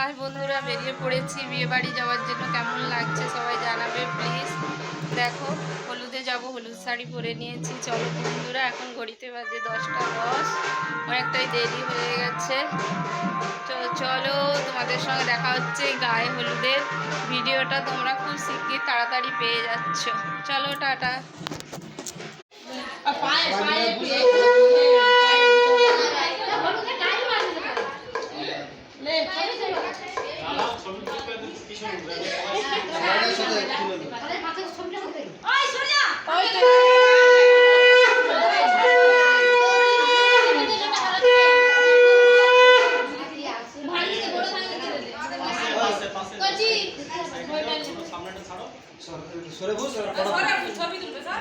High বন্ধুরা, বেরিয়ে পড়েছি বিয়ে বাড়ি যাওয়ার জন্য। কেমন লাগছে সবাই জানাবে প্লিজ। দেখো হলুদে যাব, হলুদ শাড়ি পরে নিয়েছি। চলো বন্ধুরা, এখন ঘড়িতে বাজে 10টা 10, অনেকটাই দেরি হয়ে গেছে। তো চলো, তোমাদের সঙ্গে দেখা হচ্ছে গায়ে হলুদের ভিডিওটা। তোমরা খুব শিগগির তাড়াতাড়ি পেয়ে যাচ্ছ। চলো টাটা। সরে বস, ছবি তুলবে স্যার।